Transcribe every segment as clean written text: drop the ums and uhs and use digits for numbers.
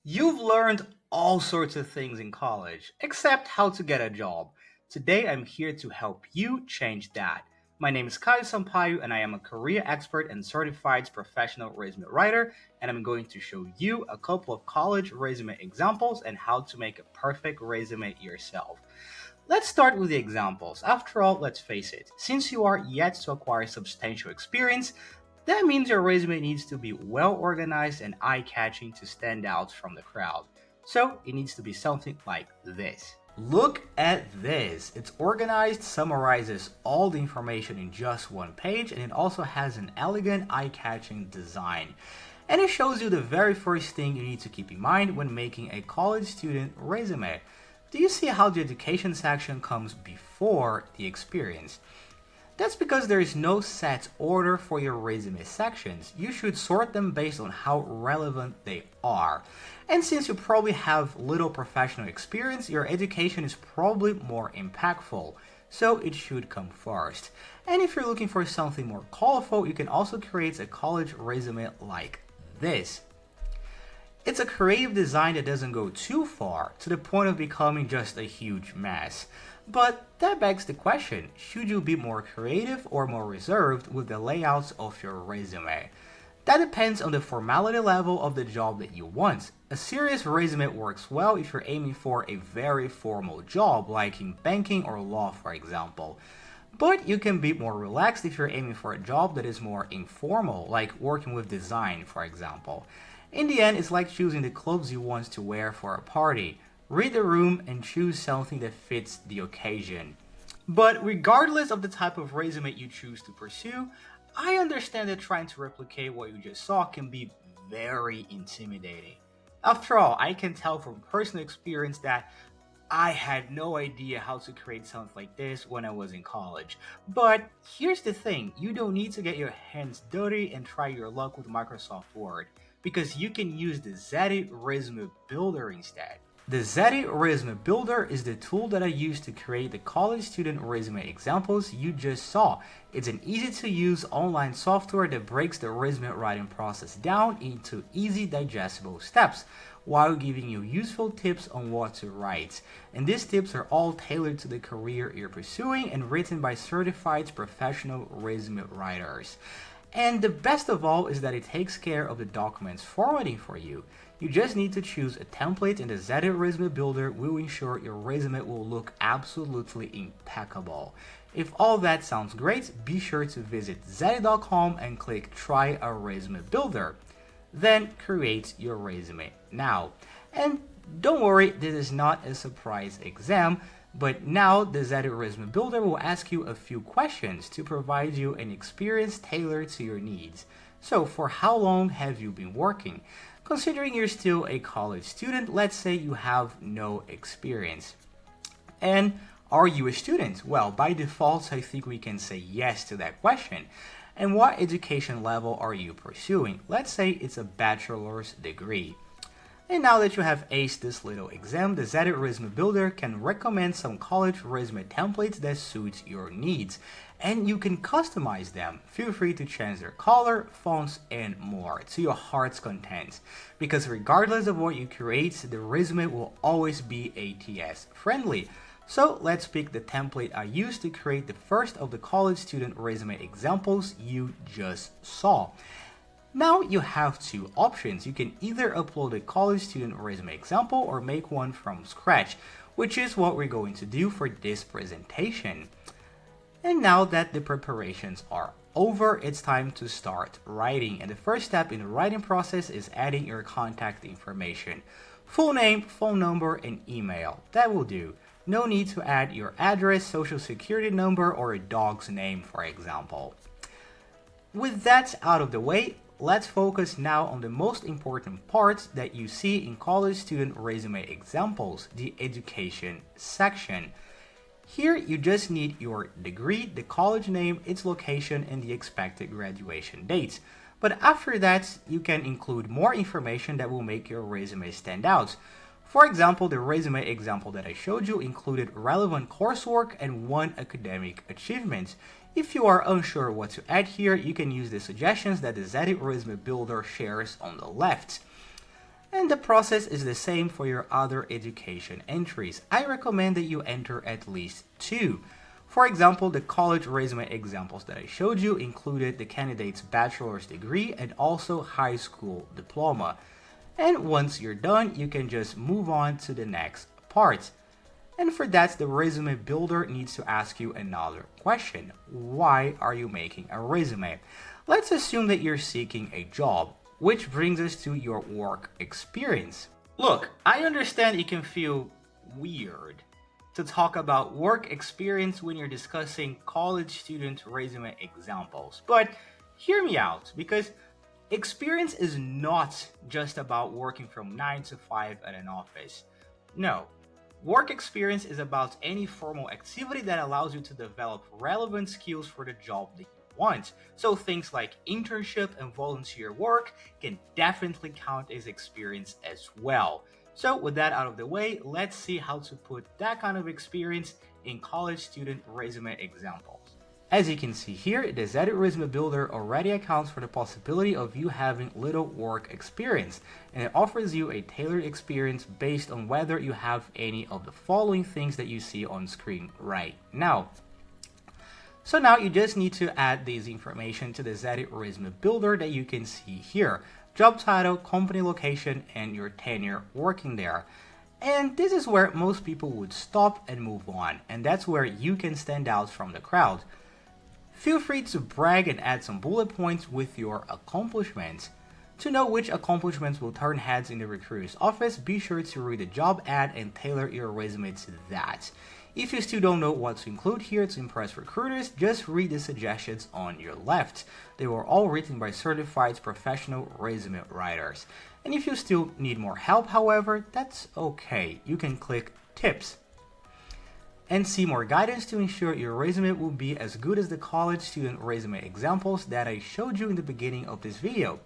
You've learned all sorts of things in college, except how to get a job. Today I'm here to help you change that. My name is Caio Sampaio and I am a career expert and certified professional resume writer, and I'm going to show you a couple of college resume examples and how to make a perfect resume yourself. Let's start with the examples. After all, let's face it, since you are yet to acquire substantial experience, that means your resume needs to be well organized and eye catching to stand out from the crowd. So it needs to be something like this. Look at this. It's organized, summarizes all the information in just one page, and it also has an elegant, eye catching design. And it shows you the very first thing you need to keep in mind when making a college student resume. Do you see how the education section comes before the experience? That's because there is no set order for your resume sections. You should sort them based on how relevant they are. And since you probably have little professional experience, your education is probably more impactful, so it should come first. And if you're looking for something more colorful, you can also create a college resume like this. It's a creative design that doesn't go too far, to the point of becoming just a huge mess. But that begs the question, should you be more creative or more reserved with the layouts of your resume? That depends on the formality level of the job that you want. A serious resume works well if you're aiming for a very formal job, like in banking or law, for example. But you can be more relaxed if you're aiming for a job that is more informal, like working with design, for example. In the end, it's like choosing the clothes you want to wear for a party. Read the room and choose something that fits the occasion. But regardless of the type of resume you choose to pursue, I understand that trying to replicate what you just saw can be very intimidating. After all, I can tell from personal experience that I had no idea how to create something like this when I was in college. But here's the thing, you don't need to get your hands dirty and try your luck with Microsoft Word, because you can use the Zeti Resume Builder instead. The Zeti Resume Builder is the tool that I use to create the college student resume examples you just saw. It's an easy to use online software that breaks the resume writing process down into easy digestible steps while giving you useful tips on what to write. And these tips are all tailored to the career you're pursuing and written by certified professional resume writers. And the best of all is that it takes care of the documents formatting for you. You just need to choose a template, and the Zeti Resume Builder will ensure your resume will look absolutely impeccable. If all that sounds great, be sure to visit Zeti.com and click Try a Resume Builder. Then create your resume now. And don't worry, this is not a surprise exam, but now the Zeti Resume Builder will ask you a few questions to provide you an experience tailored to your needs. So for how long have you been working? Considering you're still a college student, let's say you have no experience. And are you a student? Well, by default, I think we can say yes to that question. And what education level are you pursuing? Let's say it's a bachelor's degree. And now that you have aced this little exam, the Zeti Resume Builder can recommend some college resume templates that suit your needs. And you can customize them. Feel free to change their color, fonts, and more to your heart's content. Because regardless of what you create, the resume will always be ATS friendly. So let's pick the template I used to create the first of the college student resume examples you just saw. Now you have two options. You can either upload a college student resume example or make one from scratch, which is what we're going to do for this presentation. And now that the preparations are over, it's time to start writing. And the first step in the writing process is adding your contact information. Full name, phone number, and email. That will do. No need to add your address, social security number, or a dog's name, for example. With that out of the way, let's focus now on the most important part that you see in college student resume examples, the education section. Here you just need your degree, the college name, its location, and the expected graduation date. But after that, you can include more information that will make your resume stand out. For example, the resume example that I showed you included relevant coursework and one academic achievement. If you are unsure what to add here, you can use the suggestions that the Zeti Resume Builder shares on the left. And the process is the same for your other education entries. I recommend that you enter at least 2. For example, the college resume examples that I showed you included the candidate's bachelor's degree and also high school diploma. And once you're done, you can just move on to the next part. And for that, the resume builder needs to ask you another question. Why are you making a resume? Let's assume that you're seeking a job, which brings us to your work experience. Look, I understand it can feel weird to talk about work experience when you're discussing college student resume examples, but hear me out, because experience is not just about working from 9 to 5 at an office. No. Work experience is about any formal activity that allows you to develop relevant skills for the job that you want. So things like internship and volunteer work can definitely count as experience as well. So with that out of the way, let's see how to put that kind of experience in college student resume examples. As you can see here, the Zedit Resume Builder already accounts for the possibility of you having little work experience, and it offers you a tailored experience based on whether you have any of the following things that you see on screen right now. So now you just need to add this information to the Zedit Resume Builder that you can see here. Job title, company location, and your tenure working there. And this is where most people would stop and move on, and that's where you can stand out from the crowd. Feel free to brag and add some bullet points with your accomplishments. To know which accomplishments will turn heads in the recruiter's office, be sure to read the job ad and tailor your resume to that. If you still don't know what to include here to impress recruiters, just read the suggestions on your left. They were all written by certified professional resume writers. And if you still need more help, however, that's okay. You can click Tips and see more guidance to ensure your resume will be as good as the college student resume examples that I showed you in the beginning of this video.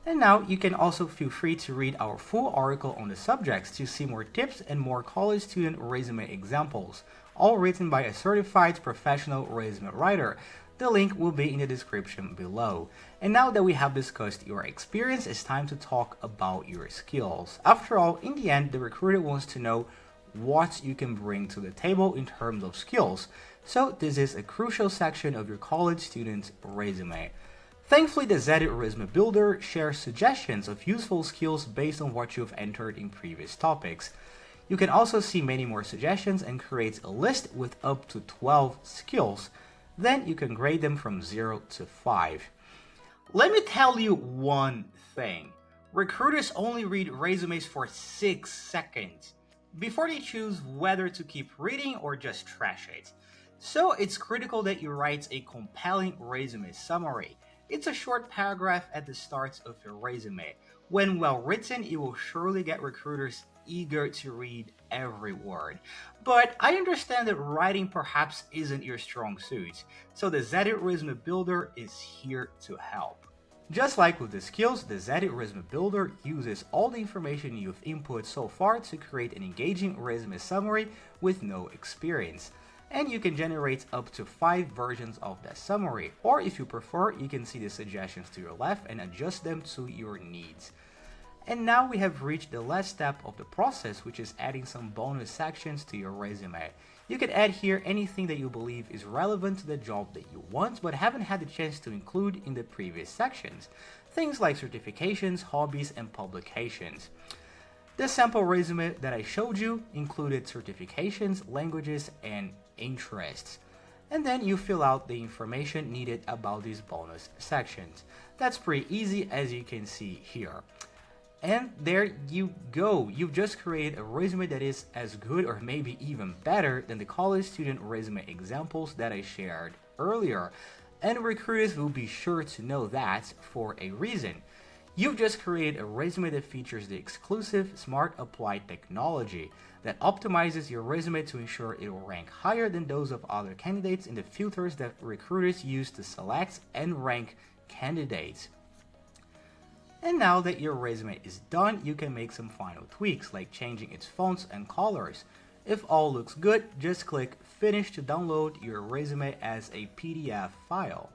And now you can also feel free to read our full article on the subjects to see more tips and more college student resume examples, all written by a certified professional resume writer. The link will be in the description below. And now that we have discussed your experience, it's time to talk about your skills. After all, in the end, the recruiter wants to know what you can bring to the table in terms of skills. So this is a crucial section of your college student's resume. Thankfully, the Zedit Resume Builder shares suggestions of useful skills based on what you've entered in previous topics. You can also see many more suggestions and create a list with up to 12 skills. Then you can grade them from 0 to 5. Let me tell you one thing. Recruiters only read resumes for 6 seconds before they choose whether to keep reading or just trash it. So it's critical that you write a compelling resume summary. It's a short paragraph at the start of your resume. When well written, it will surely get recruiters eager to read every word. But I understand that writing perhaps isn't your strong suit, so the Zedit Resume Builder is here to help. Just like with the skills, the Zedit Resume Builder uses all the information you've input so far to create an engaging resume summary with no experience. And you can generate up to 5 versions of that summary, or if you prefer, you can see the suggestions to your left and adjust them to your needs. And now we have reached the last step of the process, which is adding some bonus sections to your resume. You can add here anything that you believe is relevant to the job that you want but haven't had the chance to include in the previous sections. Things like certifications, hobbies, and publications. The sample resume that I showed you included certifications, languages, and interests. And then you fill out the information needed about these bonus sections. That's pretty easy, as you can see here. And there you go. You've just created a resume that is as good or maybe even better than the college student resume examples that I shared earlier. And recruiters will be sure to know that for a reason. You've just created a resume that features the exclusive Smart Applied technology that optimizes your resume to ensure it will rank higher than those of other candidates in the filters that recruiters use to select and rank candidates. And now that your resume is done, you can make some final tweaks like changing its fonts and colors. If all looks good, just click Finish to download your resume as a PDF file.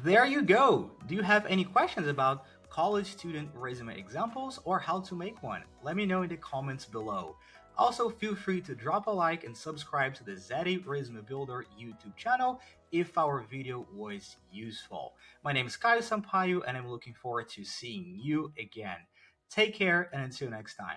There you go! Do you have any questions about college student resume examples, or how to make one? Let me know in the comments below. Also, feel free to drop a like and subscribe to the Zeddy Resume Builder YouTube channel if our video was useful. My name is Caio Sampaio, and I'm looking forward to seeing you again. Take care, and until next time.